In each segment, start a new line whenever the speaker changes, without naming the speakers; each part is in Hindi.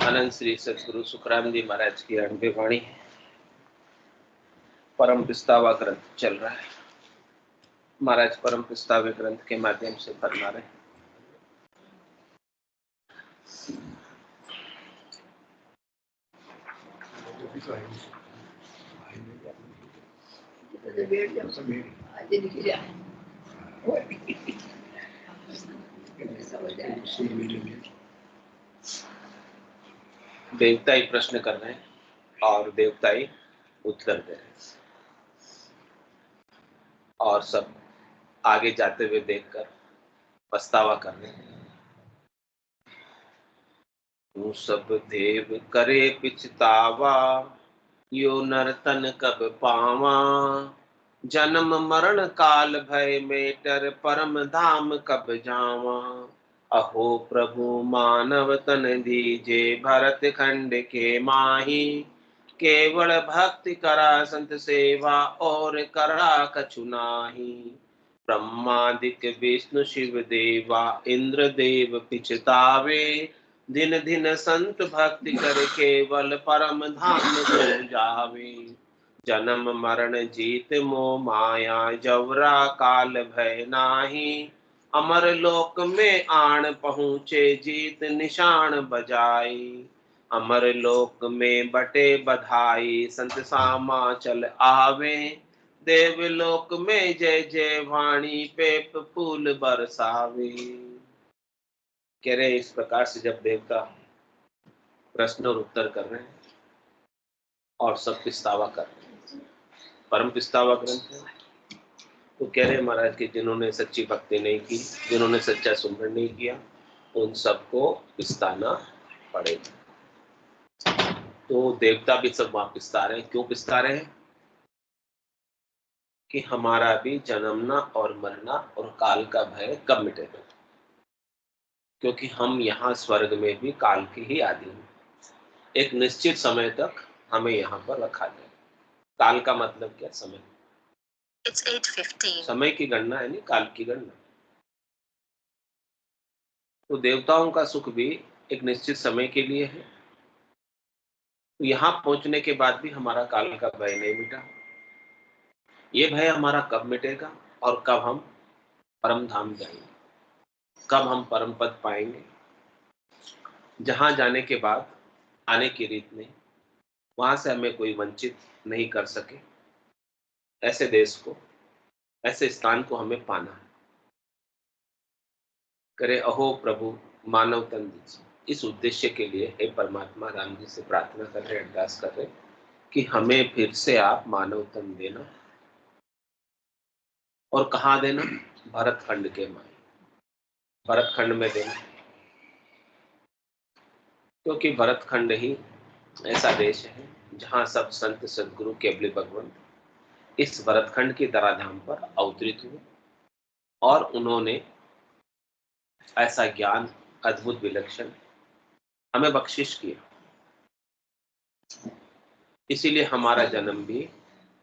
अनंत श्री सदगुरु सुखराम जी महाराज की अणबे वाणी परम पिस्तावा ग्रंथ चल रहा है। महाराज परम पिस्तावे ग्रंथ के माध्यम से फरमा रहे हैं। देवता ही प्रश्न कर रहे हैं और देवता ही उत्तर दे रहे हैं, और सब आगे जाते हुए देखकर पछतावा कर रहे हैं। तू सब देव करे पिछतावा, यो नर्तन कब पावा। जन्म मरण काल भय मेटर, परम धाम कब जावा। अहो प्रभु मानव तन दीजे, भरत खंड के माही। केवल भक्ति करा संत सेवा, और करा कछु नाही। ब्रह्मादिक विष्णु शिव देवा, इंद्र देव पिछतावे। दिन दिन संत भक्ति कर, केवल परम धाम को जावे। जन्म मरण जीत मोह माया, जवरा काल भय नाही। अमर लोक में आन पहुँचे, जीत निशान बजाई। अमर लोक में बटे बधाई, संत सामा चल आवे। देवलोक में जय जय वाणी, पेप फूल बरसावे। कह रहे इस प्रकार से जब देवता प्रश्न और उत्तर कर रहे हैं और सब पिस्तावा कर रहे हैं, परम पिस्तावा ग्रंथ है, तो कह रहे महाराज कि जिन्होंने सच्ची भक्ति नहीं की, जिन्होंने सच्चा सुमरन नहीं किया, उन सबको पिस्ताना पड़ेगा। तो देवता भी सब वहां पिस्ता रहे हैं। क्यों पिस्ता रहे हैं? कि हमारा भी जन्मना और मरना और काल का भय कब मिटेगा। क्योंकि हम यहाँ स्वर्ग में भी काल के ही आदि हैं। एक निश्चित समय तक हमें यहाँ पर रखा जाए। काल का मतलब क्या? समय। It's 8:15. समय की गणना है, नहीं काल की गणना। तो देवताओं का सुख भी एक निश्चित समय के लिए है। तो यहाँ पहुंचने के बाद भी हमारा काल का भय नहीं मिटा। ये भय हमारा कब मिटेगा और कब हम परम धाम जाएंगे, कब हम परम पद पाएंगे। जहां जाने के बाद आने की रीत नहीं, वहां से हमें कोई वंचित नहीं कर सके। ऐसे देश को, ऐसे स्थान को हमें पाना है। करे अहो प्रभु मानव तन दीजिए। इस उद्देश्य के लिए हे परमात्मा राम जी से प्रार्थना कर रहे, अरदास कर रहे कि हमें फिर से आप मानव तन देना। और कहाँ देना? भरत खंड के माई, भरत खंड में देना। क्योंकि भरत खंड ही ऐसा देश है जहाँ सब संत सदगुरु केवली भगवंत इस भरत खंड की धराधाम पर अवतरित हुए और उन्होंने ऐसा ज्ञान अद्भुत विलक्षण हमें बख्शिश किया। इसीलिए हमारा जन्म भी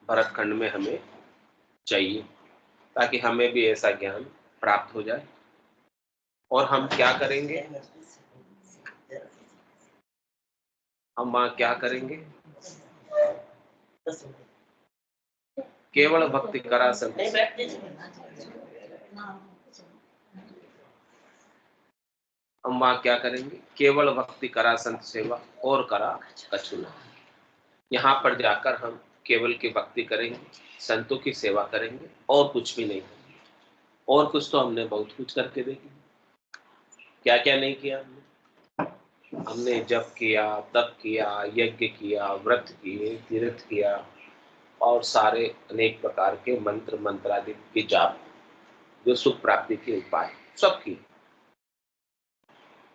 भरत खंड में हमें चाहिए, ताकि हमें भी ऐसा ज्ञान प्राप्त हो जाए। और हम क्या करेंगे? हम वहां क्या करेंगे? केवल भक्ति करा सकते। हम वहां क्या करेंगे? केवल भक्ति करा संत सेवा, और करा कछु न। यहाँ पर जाकर हम केवल की भक्ति करेंगे, संतों की सेवा करेंगे, और कुछ भी नहीं करेंगे। और कुछ तो हमने बहुत कुछ करके देखे। क्या क्या नहीं किया हमने जप किया, तप किया, यज्ञ किया, व्रत किए, तीर्थ किया, और सारे अनेक प्रकार के मंत्र मंत्रादि के जाप, जो सुख प्राप्ति के उपाय, सब किए।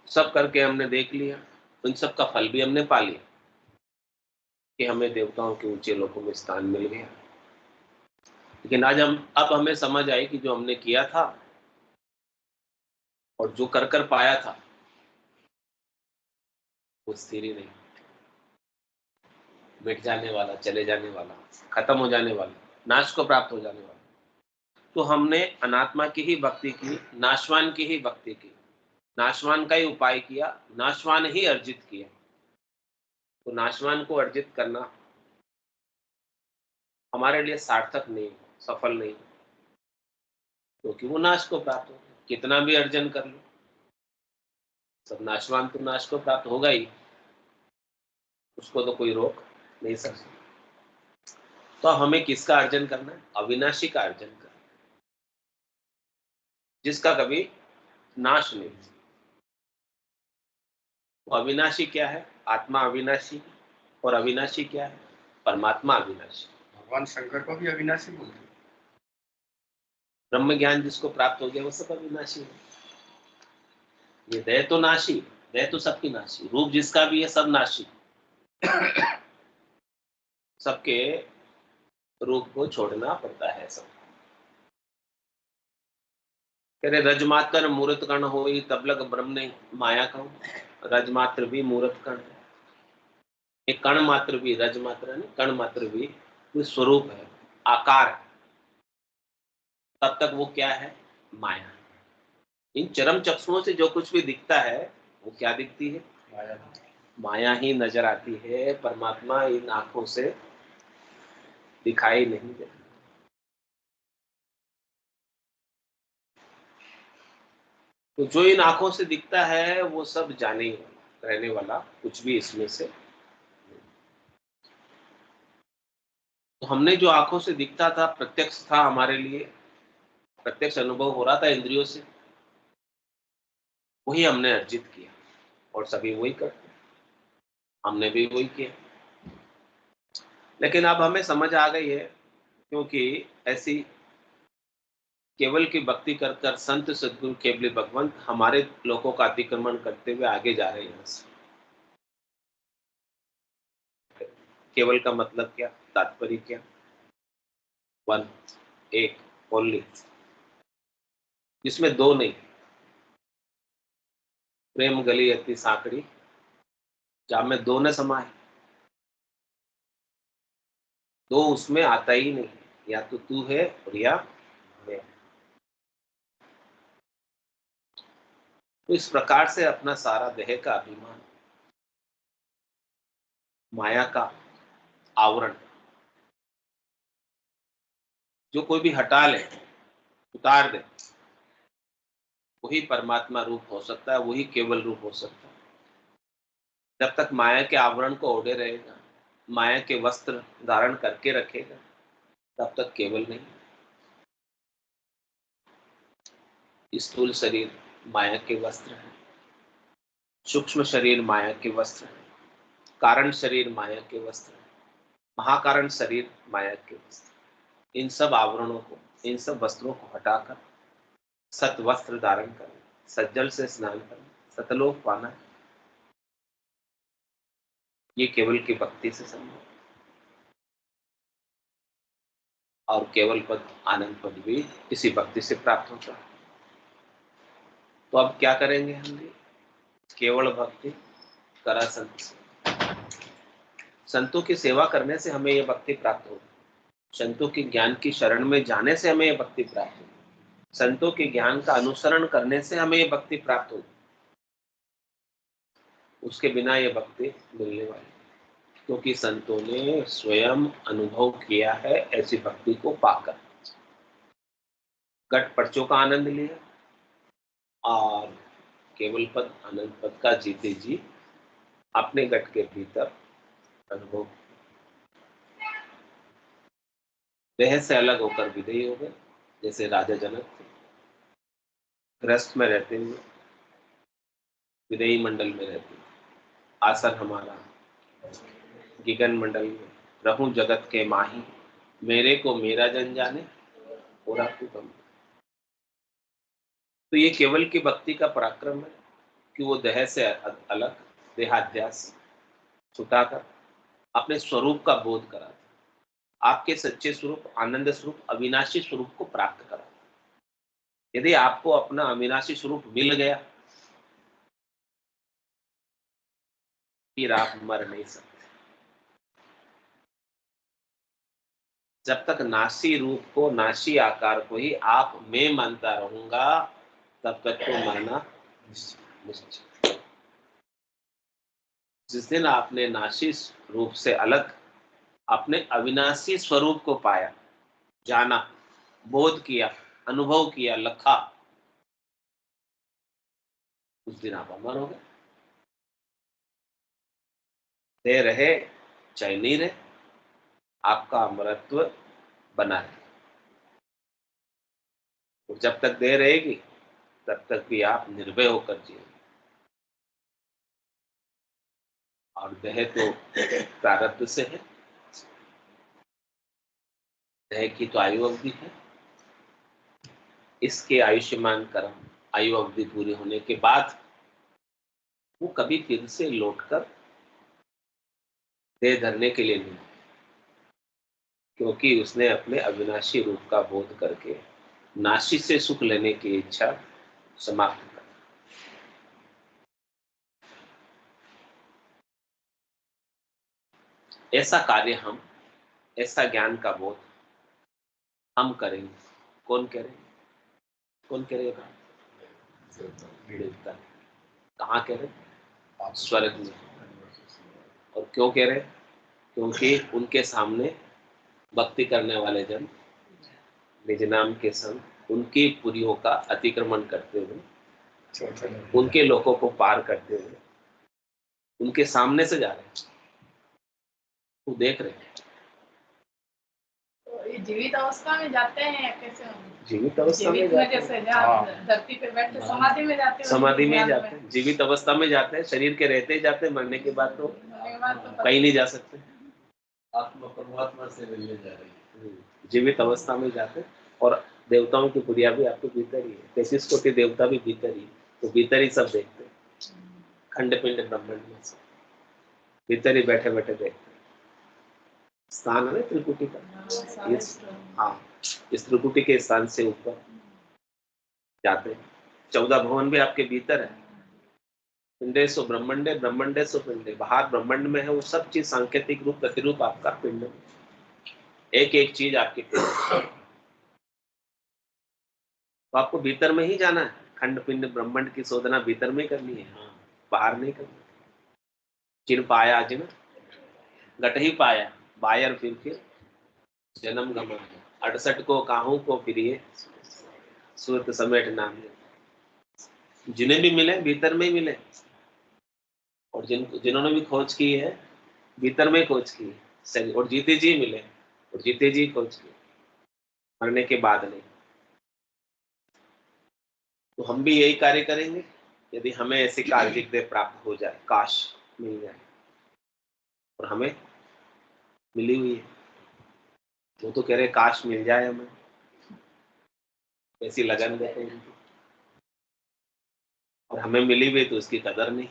सब करके हमने देख लिया, उन सब का फल भी हमने पा लिया कि हमें देवताओं के ऊंचे लोकों में स्थान मिल गया। लेकिन आज अब हमें समझ आई कि जो हमने किया था और जो कर पाया था, वो स्थिर ही नहीं, मिट जाने वाला, चले जाने वाला, खत्म हो जाने वाला, नाश को प्राप्त हो जाने वाला। तो हमने अनात्मा की ही भक्ति की, नाशवान की ही भक्ति की, नाशवान का ही उपाय किया, नाशवान ही अर्जित किया। तो नाशवान को अर्जित करना हमारे लिए सार्थक नहीं, सफल नहीं, क्योंकि वो नाश को प्राप्त हो, कितना भी अर्जन कर लो, सब नाशवान तो नाश को प्राप्त होगा ही, उसको तो कोई रोक नहीं सकता। तो हमें किसका अर्जन करना है? अविनाशी का अर्जन करना, जिसका कभी नाश नहीं। वो अविनाशी क्या है? आत्मा अविनाशी। और अविनाशी क्या है? परमात्मा अविनाशी।
भगवान शंकर को भी अविनाशी बोलते हैं।
ब्रह्म ज्ञान जिसको प्राप्त हो गया वो सब अविनाशी है। ये देह तो नाशी, देह तो सबकी नाशी, रूप जिसका भी है सब नाशी। सबके रूप को छोड़ना पड़ता है सब। कह रहे रजमात्र मूर्त कण हो तब लग ब्रह्म ने माया कहूं। रजमात्र भी मूर्त कण है, एक कण मात्र भी, रज मात्र नहीं, कण मात्र भी कोई स्वरूप है, आकार है, तब तक वो क्या है? माया। इन चरम चक्षुओं से जो कुछ भी दिखता है वो क्या दिखती है?
माया।
माया ही नजर आती है, परमात्मा इन आंखों से दिखाई नहीं देता। तो जो इन आंखों से दिखता है वो सब जाने वाला, रहने वाला कुछ भी इसमें से। तो हमने जो आंखों से दिखता था, प्रत्यक्ष था हमारे लिए, प्रत्यक्ष अनुभव हो रहा था इंद्रियों से, वही हमने अर्जित किया और सभी वही करते हैं। हमने भी वही किया, लेकिन अब हमें समझ आ गई है, क्योंकि ऐसी केवल की भक्ति कर कर संत सद्गुरु केवल भगवंत हमारे लोगों का अतिक्रमण करते हुए आगे जा रहे हैं। यहाँ से केवल का मतलब क्या, तात्पर्य क्या? वन, एक, ओनली, जिसमें दो नहीं। प्रेम गली अति साकड़ी, जहां में दो न समाये, दो उसमें आता ही नहीं, या तो तू है और या मैं। तो इस प्रकार से अपना सारा देह का अभिमान, माया का आवरण, जो कोई भी हटा ले, उतार दे, वही परमात्मा रूप हो सकता है, वही केवल रूप हो सकता है। जब तक माया के आवरण को ओढ़े रहेगा, माया के वस्त्र धारण करके रखेगा, तब तक केवल नहीं। स्थूल शरीर माया के वस्त्र है, सूक्ष्म शरीर माया के वस्त्र है, कारण शरीर माया के वस्त्र है, महाकारण शरीर माया के वस्त्र। इन सब आवरणों को, इन सब वस्त्रों को हटाकर सत वस्त्र धारण करना, सज्जल से स्नान करना, सतलोक पाना, ये केवल की भक्ति से संभव। और केवल पद, आनंद पद भी इसी भक्ति से प्राप्त होता है। तो अब क्या करेंगे हम भी? केवल भक्ति करा संत से। संतों की सेवा करने से हमें यह भक्ति प्राप्त होगी, संतों के ज्ञान की शरण में जाने से हमें यह भक्ति प्राप्त होगी, संतों के ज्ञान का अनुसरण करने से हमें यह भक्ति प्राप्त होगी। उसके बिना यह भक्ति मिलने वाली, क्योंकि संतों ने स्वयं अनुभव किया है ऐसी भक्ति को पाकर। घट पर्चों का आनंद लिया और केवल पद, आनंद पद का जीते जी अपने घट के भीतर अनुभव, देह से अलग होकर विदेही हो गए। जैसे राजा जनक थे, गृहस्थ में रहते हुए विदेही मंडल में रहते, आसन हमारा गिगन मंडल में, रहूं जगत के माही, मेरे को मेरा जन जाने, पूरा तू कम। तो ये केवल की भक्ति का पराक्रम है कि वो देह से अलग, देहाध्यास छुटाकर अपने स्वरूप का बोध कराता, आपके सच्चे स्वरूप, आनंद स्वरूप, अविनाशी स्वरूप को प्राप्त कराता। यदि आपको अपना अविनाशी स्वरूप मिल गया, फिर आप मर नहीं सकते। जब तक नासी रूप को, नासी आकार को ही आप मैं मानता रहूंगा, तब तक तो मरना निश्चित। जिस दिन आपने नासी रूप से अलग अपने अविनाशी स्वरूप को पाया, जाना, बोध किया, अनुभव किया, लखा, उस दिन आप अमर हो गए। दे रहे चाहे नहीं रहे, आपका अमरत्व बना है। और जब तक दे रहेगी तब तक भी आप निर्भय होकर जिए। और देह तो प्रारब्ध से है, देह की तो आयु अवधि है। इसके आयुष्मान कर्म आयु अवधि पूरी होने के बाद वो कभी फिर से लौटकर देह धरने के लिए नहीं, क्योंकि उसने अपने अविनाशी रूप का बोध करके नाशी से सुख लेने की इच्छा समाप्त कर। ऐसा कार्य हम, ऐसा ज्ञान का बोध हम करेंगे। कौन करें? कौन करेगा? देवता। कहाँ कह रहे? स्वर्ग में। और क्यों कह रहे? क्योंकि उनके सामने भक्ति करने वाले जन निज नाम के संग उनकी पुरियों का अतिक्रमण करते हुए, उनके लोगों को पार करते हुए उनके सामने से जा रहे हैं, वो देख रहे हैं।
तो ये जीवित अवस्था में जाते हैं या कैसे?
जीवित अवस्था में
जैसे धरती पे बैठे समाधि में जाते हैं।
समाधि में जाते हैं, जीवित अवस्था में जाते हैं, शरीर के रहते ही जाते हैं, मरने के बाद तो कहीं नहीं जा सकते।
आत्मा परमात्मा से मिलने जा रही है।
जीवित अवस्था में जाते हैं। और देवताओं की पुरिया भी आपके भीतर ही है, 33 कोटि देवता भी भीतर ही है, तो भीतर ही सब देखते हैं। खंड पिंड ब्रह्मांड में सब भीतर ही बैठे बैठे देखते हैं। स्थान है त्रिकुटी का, हाँ, इस त्रिकुटी के स्थान से ऊपर जाते हैं। 14 भवन भी आपके भीतर है। पिंडेशो ब्रह्मंडे, ब्रह्मंडेशो पिंडे, बाहर ब्रह्मंड में है वो सब चीज, सांकेतिक रूप प्रतिरूप आपका पिंड में, एक एक चीज आपके पिंड में। तो आपको भीतर में ही जाना है। खंड पिंड ब्रह्मांड की शोधना भीतर में करनी है, हाँ, बाहर नहीं करनी। जिन पाया जिन घट ही पाया, बायर फिर जन्म गमाया, 68 को काहू को फिरिए, सूरत समेट नाम। जिन्हें भी मिले भीतर में ही मिले, और जिन्होंने भी खोज की है भीतर में खोज की है। और जीते जी मिले, और जीते जी खोज की, मरने के बाद नहीं। तो हम भी यही कार्य करेंगे यदि हमें ऐसी कार्य देह प्राप्त हो जाए, काश मिल जाए। और हमें मिली हुई है। वो तो कह रहे काश मिल जाए हमें, ऐसी लगन देते हैं। और हमें मिली हुई तो उसकी कदर नहीं,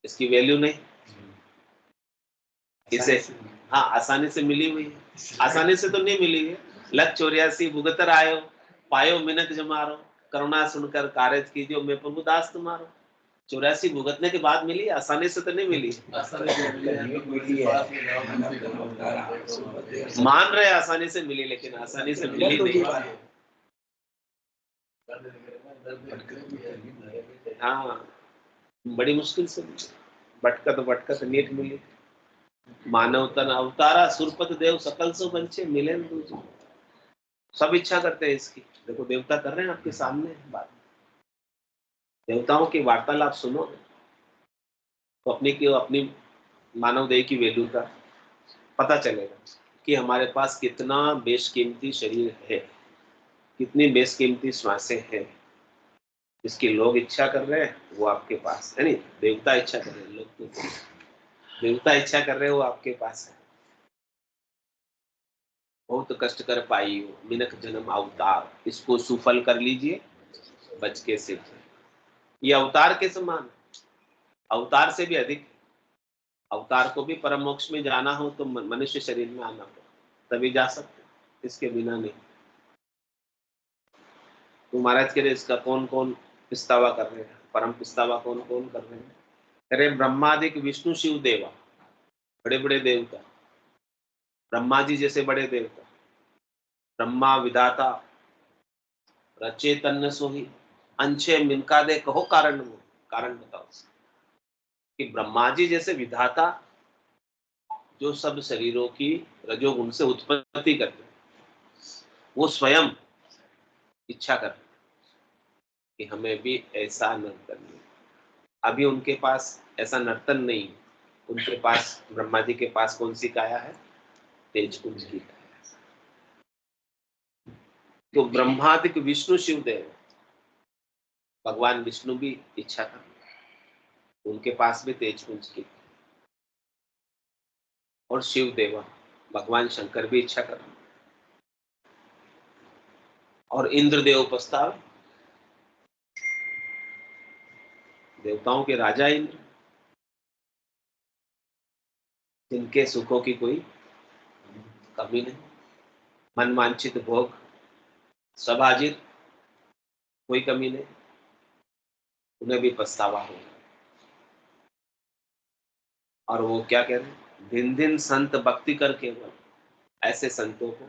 इसकी वैल्यू नहीं। इसे हाँ आसानी से मिली हुई है, आसानी से तो नहीं मिली है। 184 भुगतर आयो, पायो मिनक जमारो, करुणा सुनकर कारज कीजियो, मैं प्रभु दास तुम्हारो। 84 भुगतने के बाद मिली, आसानी से तो नहीं मिली। मान रहे आसानी से मिली, लेकिन आसानी से मिली नहीं। हाँ, बड़ी मुश्किल से मिली, भटकत नीट मिली। मानव तन अवतारा, सुरपत देव सकल सो बंचे, मिले न दूजे। सब इच्छा करते हैं इसकी। देखो देवता कर रहे हैं आपके सामने बात। देवताओं की वार्तालाप सुनो तो अपनी मानव देह की वैल्यू का पता चलेगा कि हमारे पास कितना बेशकीमती शरीर है, कितनी बेशकीमती श्वासें हैं। इसकी लोग इच्छा कर रहे हैं, वो आपके पास है। नहीं, देवता इच्छा कर रहे हैं, लोग तो देवता इच्छा कर रहे हैं, वो आपके पास है। बहुत कष्ट कर पाई हो मिनक जन्म अवतार, इसको सुफल कर लीजिए बच के सिद्ध। ये अवतार के समान, अवतार से भी अधिक। अवतार को भी परम मोक्ष में जाना हो तो मनुष्य शरीर में आना पड़े, तभी जा सकते, इसके बिना नहीं। तो महाराज कह रहे इसका कौन कौन पिस्तावा कर रहे हैं? परम पिस्तावा कौन कौन कर रहे हैं? अरे ब्रह्मादिक विष्णु शिव देवा, बड़े बड़े देवता, ब्रह्मा जी जैसे बड़े देवता, ब्रह्मा विधाता रचे तन्न सोही, अंशे मिनका दे कहो कारण वो, कारण बताओ कि ब्रह्मा जी जैसे विधाता जो सब शरीरों की रजोगुण से उत्पत्ति करते हैं, वो स्वयं इच्छा करते हैं कि हमें भी ऐसा नर्तन मिले। अभी उनके पास ऐसा नर्तन नहीं है। उनके पास, ब्रह्मा जी के पास कौन सी काया है? तेज पुंज की काया। तो ब्रह्मादिक विष्णु शिवदेव, भगवान विष्णु भी इच्छा करते हैं, उनके पास भी तेज पुंज की। और शिव देवा भगवान शंकर भी इच्छा कर रहे हैं। और इंद्रदेव प्रस्ताव, देवताओं के राजा इंद्र, जिनके सुखों की कोई कमी नहीं, मन वांछित भोग सब हाजिर, कोई कमी नहीं, उन्हें भी पछतावा हो। और वो क्या कह रहे हैं? दिन दिन संत भक्ति करके, ऐसे संतों को,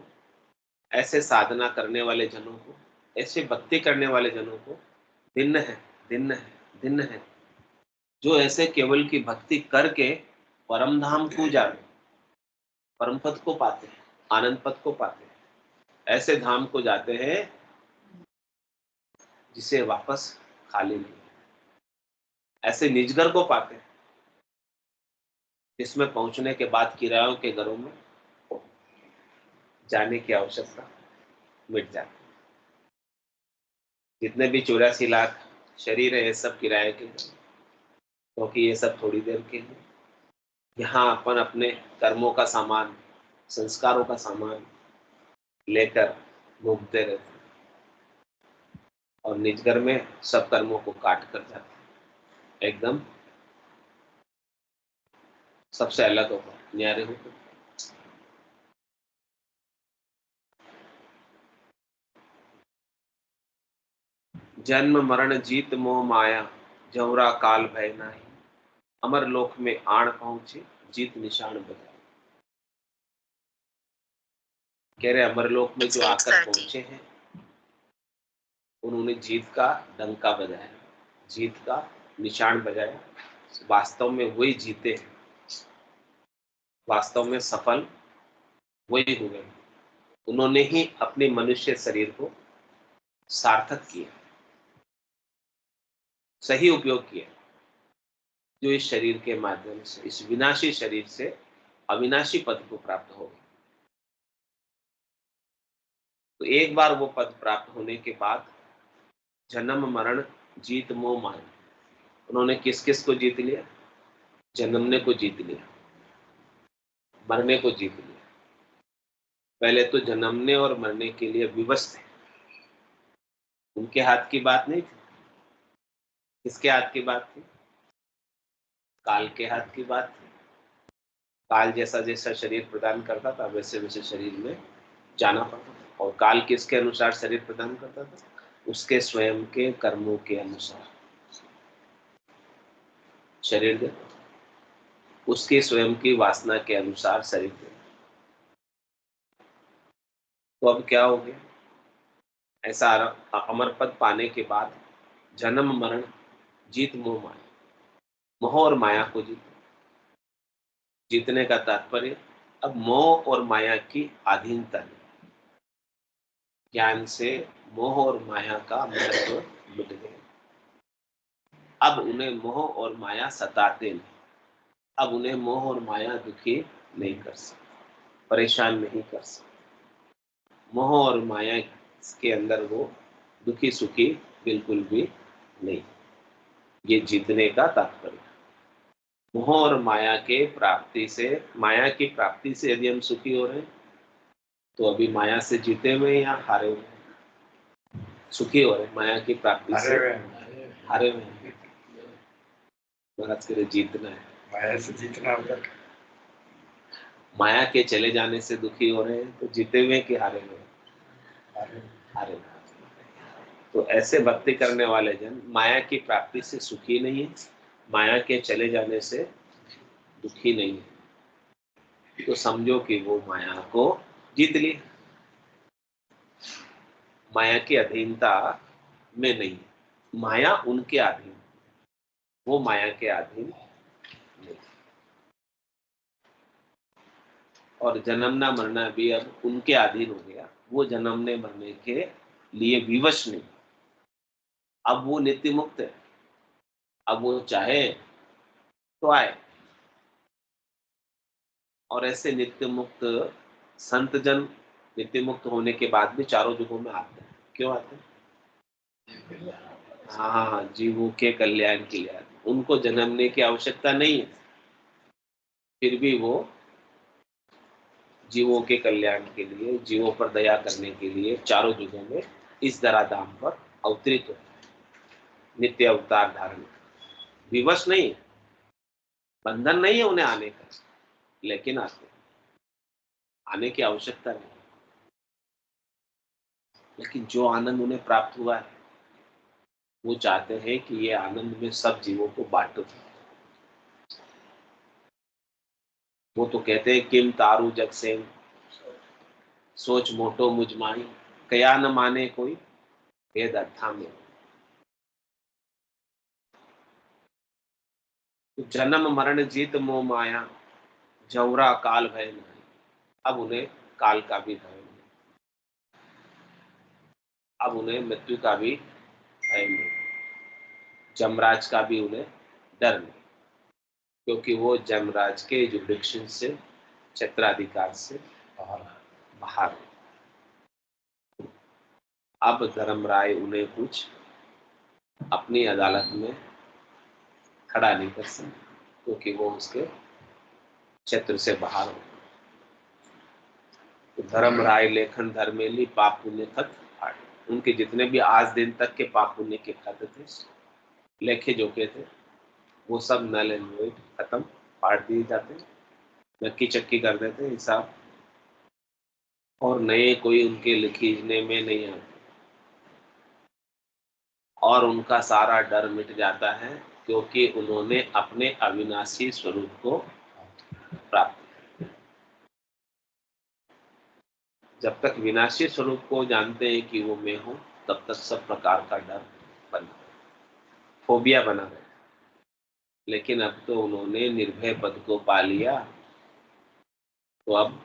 ऐसे साधना करने वाले जनों को, ऐसे भक्ति करने वाले जनों को भिन्न है, भिन्न है, भिन्न है, जो ऐसे केवल की भक्ति करके परम धाम को जाते, परम पद को पाते हैं, आनंद पद को पाते हैं, ऐसे धाम को जाते हैं जिसे वापस खाली नहीं, ऐसे निजगर को पाते हैं जिसमें पहुंचने के बाद किरायों के घरों में जाने की आवश्यकता मिट जाती है। जितने भी 84 लाख शरीर है, ये सब किराए के, क्योंकि ये सब थोड़ी देर के लिए। यहाँ अपन अपने कर्मों का सामान, संस्कारों का सामान लेकर घूमते रहते हैं और निजगर में सब कर्मों को काट कर जाते हैं, एकदम सबसे अलग होकर, न्यारे होकर। जन्म मरण जीत मोह माया, जवरा काल भय नाही, अमर लोक में आण पहुंचे, जीत निशान बजाए। कह रहे अमर लोक में जो आकर पहुंचे हैं, उन्होंने जीत का डंका बजाया, जीत का निशान बजाया। वास्तव में वही जीते हैं, वास्तव में सफल वही हुए। उन्होंने ही अपने मनुष्य शरीर को सार्थक किया, सही उपयोग किया, जो इस शरीर के माध्यम से, इस विनाशी शरीर से अविनाशी पद को प्राप्त हो गए। तो एक बार वो पद प्राप्त होने के बाद जन्म मरण जीत मोह माया, उन्होंने किस किस को जीत लिया? जन्मने को जीत लिया, मरने को जीत लिया। पहले तो जन्मने और मरने के लिए विवश थे, उनके हाथ की बात नहीं थी। किसके हाथ की बात थी? काल के हाथ की बात थी। काल जैसा जैसा शरीर प्रदान करता था, वैसे वैसे शरीर में जाना पड़ता था। और काल किसके अनुसार शरीर प्रदान करता था? उसके स्वयं के कर्मों के अनुसार शरीर देता था, उसके स्वयं की वासना के अनुसार शरीर देता। तो अब क्या हो गया? ऐसा अमर पद पाने के बाद जन्म मरण जीत मोह माया, मोह और माया को जीतने का तात्पर्य अब मोह और माया की अधीनता नहीं। ज्ञान से मोह और माया का महत्व मिट गया। अब उन्हें मोह और माया सताते नहीं, अब उन्हें मोह और माया दुखी नहीं कर सकते, परेशान नहीं कर सकते। मोह और माया के अंदर वो दुखी सुखी बिल्कुल भी नहीं। ये जीतने का तात्पर्य। मोह और माया के प्राप्ति से, माया की प्राप्ति से यदि हम सुखी हो रहे हैं, तो अभी माया से जीते हुए या हारे हुए? सुखी हो रहे, माया की प्राप्ति से हारे हुए। महाराज के लिए जीतना है,
माया से जीतना होगा।
माया के चले जाने से दुखी हो रहे हैं, तो जीते हुए कि हारे हुए? हारे हुए। तो ऐसे भक्ति करने वाले जन माया की प्राप्ति से सुखी नहीं है, माया के चले जाने से दुखी नहीं है। तो समझो कि वो माया को जीत ली। माया की अधीनता में नहीं, माया उनके अधीन, वो माया के अधीन नहीं। और जन्मना मरना भी अब उनके अधीन हो गया, वो जन्मने मरने के लिए विवश नहीं। अब वो नित्य मुक्त है, अब वो चाहे तो आए। और ऐसे नित्य मुक्त संत जन नित्य मुक्त होने के बाद भी चारों युगों में आते हैं। क्यों आते हैं? हाँ, जीवों के कल्याण के लिए आते हैं। उनको जन्मने की आवश्यकता नहीं है, फिर भी वो जीवों के कल्याण के लिए, जीवों पर दया करने के लिए चारों युगों में इस धराधाम पर अवतरित होते हैं, नित्य अवतार धारण। विवश नहीं, बंधन नहीं है उन्हें आने का, लेकिन आते हैं। आने की आवश्यकता नहीं, लेकिन जो आनंद उन्हें प्राप्त हुआ है वो चाहते हैं कि ये आनंद में सब जीवों को बांटो। वो तो कहते हैं किम तारू जग से सोच मोटो मुझ माही, कया न माने कोई भेद अर्था में। तो जन्म मरण जीत मोह माया, जौरा काल भय नहीं। अब उन्हें काल का भी भय नहीं, अब उन्हें मृत्यु का भी भय नहीं, जमराज का भी उन्हें डर नहीं, क्योंकि वो जमराज के जुडिक्शन से, क्षेत्राधिकार से बाहर। अब धर्मराय उन्हें कुछ अपनी अदालत में खड़ा नहीं कर सकते, क्योंकि वो उसके क्षेत्र से बाहर हो। तो धर्मराय लेखन धर्मेली पाप पुण्य खत फाड़। उनके जितने भी आज दिन तक के पाप पुण्य के खत थे, लेखे जोखे थे, वो सब नल एंड वॉइड खत्म, फाड़ दिए जाते, नक्की चक्की कर देते हिसाब, और नए कोई उनके लिखने में नहीं आते, और उनका सारा डर मिट जाता है, क्योंकि उन्होंने अपने अविनाशी स्वरूप को प्राप्त किया। जब तक विनाशी स्वरूप को जानते हैं कि वो मैं हूं, तब तक सब प्रकार का डर बना, फोबिया बना रहे। लेकिन अब तो उन्होंने निर्भय पद को पा लिया, तो अब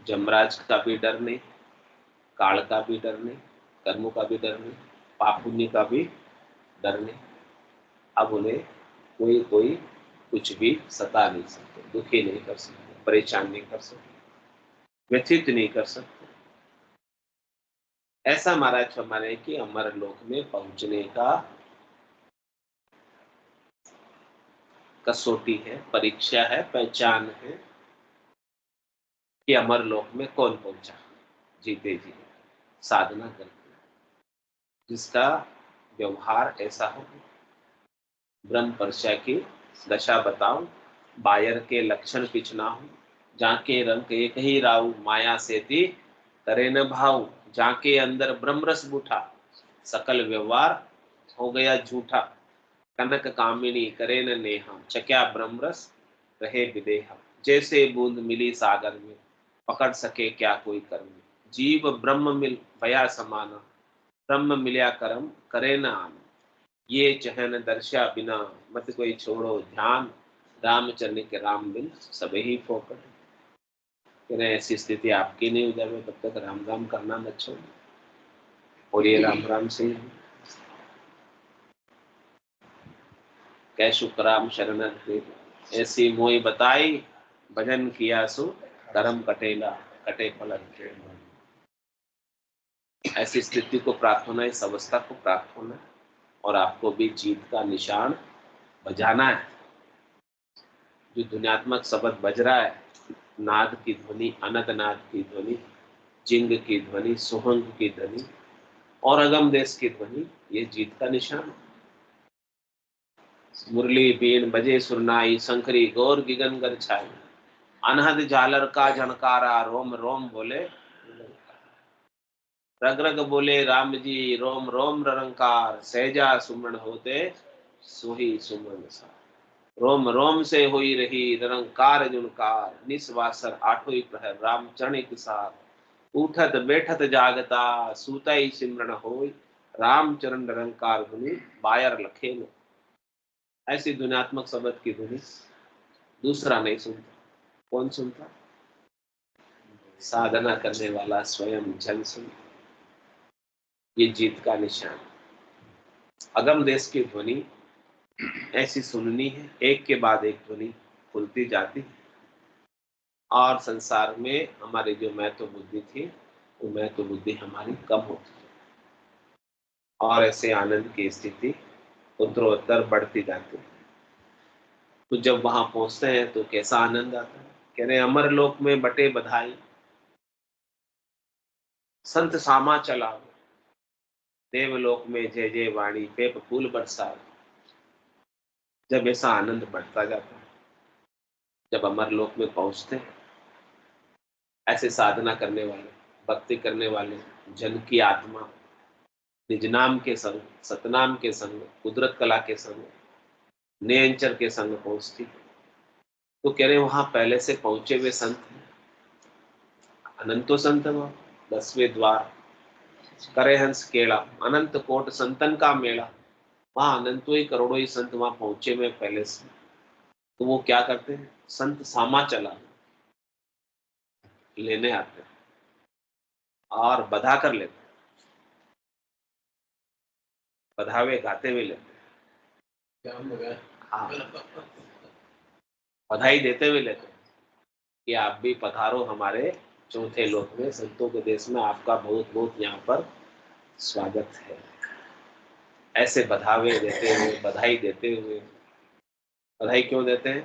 जमराज का भी डर नहीं, काल का भी डर नहीं, कर्मों का भी डर नहीं, पाप पुण्य का भी डर नहीं। अब उन्हें कोई कोई कुछ भी सता नहीं सकते, दुखी नहीं कर सकते, परेशान नहीं कर सकते, व्यथित नहीं कर सकते। ऐसा महाराज हमारे कि अमर लोक में पहुंचने का कसौटी है, परीक्षा है, पहचान है कि अमर लोक में कौन पहुंचा जीते जी साधना करके, जिसका व्यवहार ऐसा हो। ब्रह्म पर्चा की दशा बताऊं, बायर के लक्षण पिछना हो, जाके रंग एक ही राऊ, माया से थी करे न भाव, जाके अंदर ब्रह्म रस बूठा, सकल व्यवहार हो गया झूठा, कनक कामिनी करे न नेहा, चक्या ब्रह्म रस रहे विदेहा, जैसे बूंद मिली सागर में, पकड़ सके क्या कोई कर्म, जीव ब्रह्म मिल भया समाना, ब्रह्म मिल्या करम करे न आना, ये चहन दर्शा बिना मत कोई छोड़ो ध्यान, रामचंद्र के राम मिल सब ही फोकट। ऐसी स्थिति आपकी नहीं हो जाए तब तक राम राम करना मत छोड़ो, और ये राम राम से कै शुक्राम शरण ऐसी मोई बताई, भजन किया सु कर्म कटेला कटे फल। ऐसी स्थिति को प्राप्त होना, इस अवस्था को प्राप्त होना, और आपको भी जीत का निशान बजाना है। जो दुनियात्मक शब्द बज रहा है, नाद की ध्वनि, अनंत नाद की ध्वनि, जिंग की ध्वनि, सुहंग की ध्वनि और अगम देश की ध्वनि, ये जीत का निशान है। मुरली बीन बजे सुरनाई, शंकरी गौर गिगन गर छाई, अनहद झालर का झनकारा, रोम रोम बोले रग रग बोले राम जी, रोम रोम रंकार, सहजा सुमन होते सोही सुमन सा। रोम रोम से होई रही निरंकार जुनकार, निस्वासर आठों ही प्रहर राम चरण एक साथ, उठत बैठत जागता सूतई सिमरन होई, राम चरण निरंकार धुनि बायर लखे लो। ऐसी ध्वन्यात्मक शब्द की धुनि दूसरा नहीं सुनता। कौन सुनता? साधना करने वाला स्वयं जन सुन। ये जीत का निशान। अगम देश की ध्वनि ऐसी सुननी है, एक के बाद एक ध्वनि खुलती जाती है, और संसार में हमारी जो महत्व बुद्धि थी वो महत्व बुद्धि हमारी कम होती है, और ऐसे आनंद की स्थिति उत्तरोत्तर बढ़ती जाती है। तो जब वहां पहुंचते हैं तो कैसा आनंद आता है। कह रहे अमर लोक में बटे बधाई, संत सामा चला, देवलोक में जय जय वाणी पेप फूल बरसा। जब ऐसा आनंद बढ़ता जाता है, जब अमर लोक में पहुंचते हैं, ऐसे साधना करने वाले, भक्ति करने वाले जन की आत्मा निज नाम के संग, सतनाम के संग, कुदरत कला के संग, नियंचर के संग पहुंचती। तो कह रहे वहां पहले से पहुंचे हुए संत हैं, अनंतो संत वह 10वें द्वार करे हंस केड़ा, अनंत कोट संतन का मेला। वहां अनंतों ही करोड़ों ही संत वहां पहुंचे हुए पहले से। तो वो क्या करते हैं, संत सामा चला लेने आते हैं और बधा कर लेते हैं, बधावे गाते हुए लेते हैं, हाँ बधाई देते हुए लेते हैं कि आप भी पधारो हमारे चौथे लोक में, संतों के देश में आपका बहुत बहुत यहाँ पर स्वागत है। ऐसे बधावे देते हुए, बधाई देते हुए। बधाई क्यों देते हैं?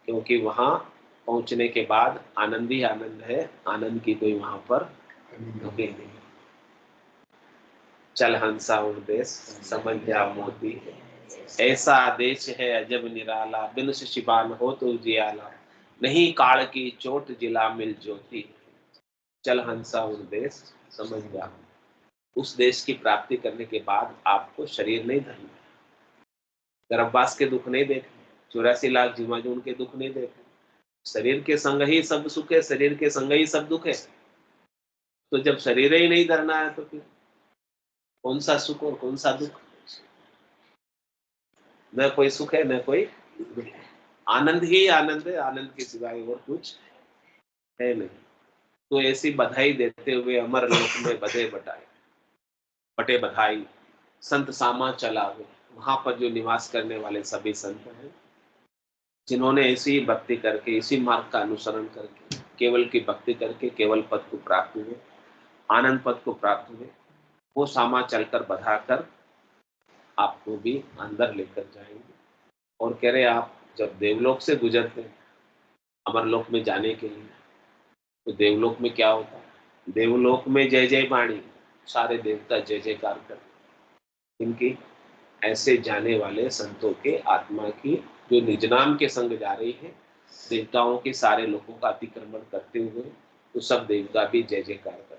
क्योंकि वहां पहुंचने के बाद आनंद ही आनंद है, आनंद की कोई वहां पर कमी नहीं। चल हंसा उन देश समझ जा मोती, ऐसा देश है अजब निराला, बिन शिबान हो तो जियाला, नहीं काल की चोट जिला मिल ज्योति। चल हंसा उन देश समझ जा। उस देश की प्राप्ति करने के बाद आपको शरीर नहीं धरना, गर्भवास के दुख नहीं देखने, 84 लाख जीवाणु के दुख नहीं देखने। शरीर के संग ही सब सुख है, शरीर के संग ही सब दुख है। तो जब शरीर ही नहीं धरना है तो फिर कौन सा सुख और कौन सा दुख? न कोई सुख है न कोई दुख है, आनंद ही आनंद है, आनंद के सिवाय और कुछ है नहीं। तो ऐसी बधाई देते हुए अमर लोक में बधे बटाए, बटे बधाई संत सामा चलावे। वहां पर जो निवास करने वाले सभी संत हैं, जिन्होंने ऐसी भक्ति करके, इसी मार्ग का अनुसरण करके, केवल की भक्ति करके केवल पद को प्राप्त हुए, आनंद पद को प्राप्त हुए, वो सामा चलकर बधाकर आपको भी अंदर लेकर जाएंगे। और कह रहे आप जब देवलोक से गुजरते हैं अमरलोक में जाने के लिए, तो देवलोक में क्या होता है? देवलोक में जय जय वाणी, सारे देवता जय जयकार करते। इनकी ऐसे जाने वाले संतों के आत्मा की जो निज नाम के संग जा रही है, देवताओं के सारे लोगों का अतिक्रमण करते हुए, तो सब देवता भी जय जयकार करते।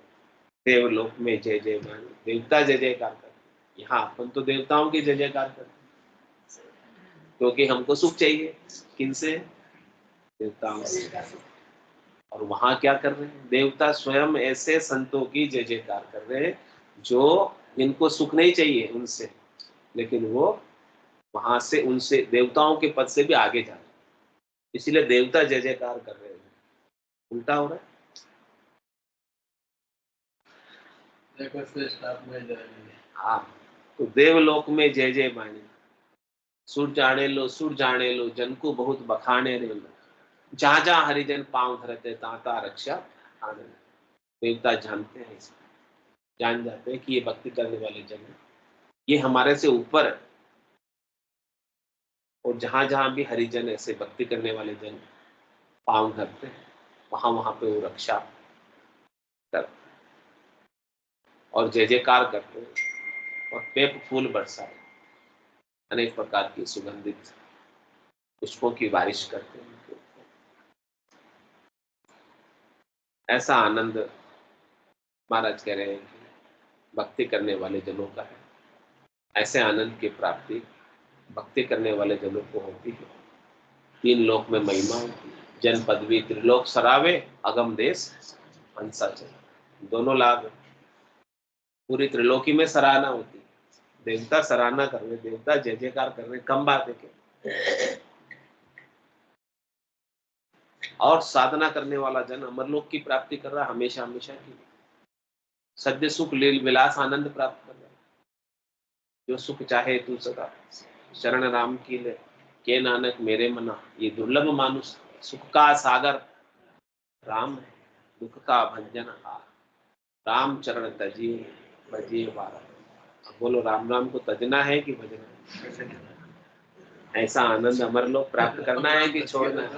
देवलोक में जय जय वाणी, देवता जय जयकार करते। यहाँ अपन तो देवताओं की जय जयकार करते, क्योंकि हमको सुख चाहिए। किनसे? देवताओं से। और वहां क्या कर रहे हैं? देवता स्वयं ऐसे संतों की जय जयकार कर रहे हैं जो इनको सुख नहीं चाहिए उनसे, लेकिन वो वहां से उनसे देवताओं के पद से भी आगे जा रहे हैं, इसीलिए देवता जय जयकार कर रहे हैं। उल्टा हो रहा है। हाँ, तो देवलोक में जय जय वाणी, सुर जाने लो जन को बहुत बखाने रे लो, जहां जहां हरिजन पांव धरते ताता रक्षा आनंद। देवता जानते हैं इसको, जान जाते हैं कि ये भक्ति करने वाले जन हैं, ये हमारे से ऊपर है। और जहां जहां भी हरिजन ऐसे भक्ति करने वाले जन पांव धरते हैं, वहां वहां पे वो रक्षा करते और जय जयकार करते हैं, और पेप फूल बरसाए, अनेक प्रकार की सुगंधित पुष्पों की बारिश करते हैं। ऐसा आनंद महाराज कह रहे हैं कि भक्ति करने वाले जनों का है। ऐसे आनंद की प्राप्ति भक्ति करने वाले जनों को होती है। तीन लोक में महिमा होती, जन पदवी त्रिलोक सरावे, अगम देश हंसा चले। दोनों लाभ है। पूरी त्रिलोकी में सराहना होती, देवता सराहना कर रहे, देवता जय जयकार कर रहे, कम बात है क्या? और साधना करने वाला जन अमरलोक की प्राप्ति कर रहा, हमेशा हमेशा की सद्य सुख लील विलास आनंद प्राप्त कर रहा। जो सुख चाहे तू सदा शरण राम की ले, के नानक मेरे मना। ये दुर्लभ मानुष, सुख का सागर राम है, दुख का भंजन हार। राम चरण तजिए भजिए बारा। बोलो राम राम को तजना है कि भजना है? ऐसा आनंद अमरलोक प्राप्त करना है कि छोड़ना है?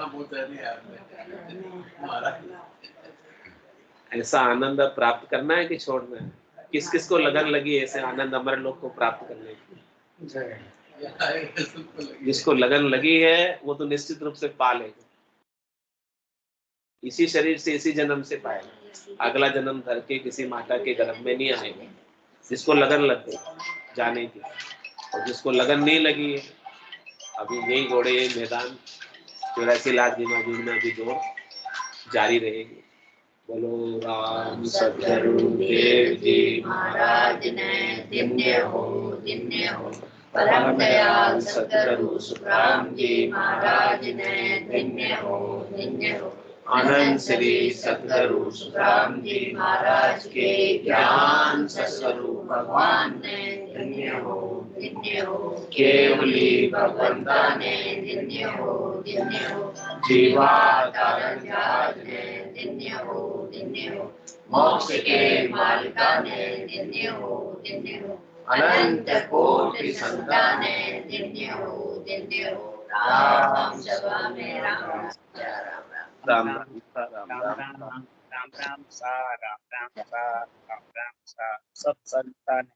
ऐसा आनंद प्राप्त करना है कि छोड़ना है? किस किस को लगन लगी ऐसे आनंद अमरलोक को प्राप्त करने की? जिसको लगन लगी है वो तो निश्चित रूप से पा लेगा। इसी शरीर से इसी जन्म से पाएगा, अगला जन्म धर के किसी माता के गर्भ में नहीं आएगा। जिसको लगन लग गई जाने की, और जिसको लगन नहीं लगी है, अभी यही घोड़े यही मैदान 84 लाख जीना की दौड़ जारी रहेगी। बोलो राम सतगुरु देव जी महाराज ने धन्य हो, धन्य हो। परम दयाल सतगुरु सुखराम जी महाराज ने धन्य हो, धन्य हो। अनंत श्री सतगुरु सुखराम जी महाराज के ज्ञान स्वरूप भगवान ने धन्य हो, धन्य हो। केवली भगवंता ने धन्य हो, धन्य हो। जीवावतारण जहाज ने धन्य हो, धन्य हो। मोक्ष के मालिका ने धन्य हो, धन्य हो। अनंत कोटि संतान ने धन्य हो, धन्य हो। राम सभा में राम राम राम
राम सा सब संतान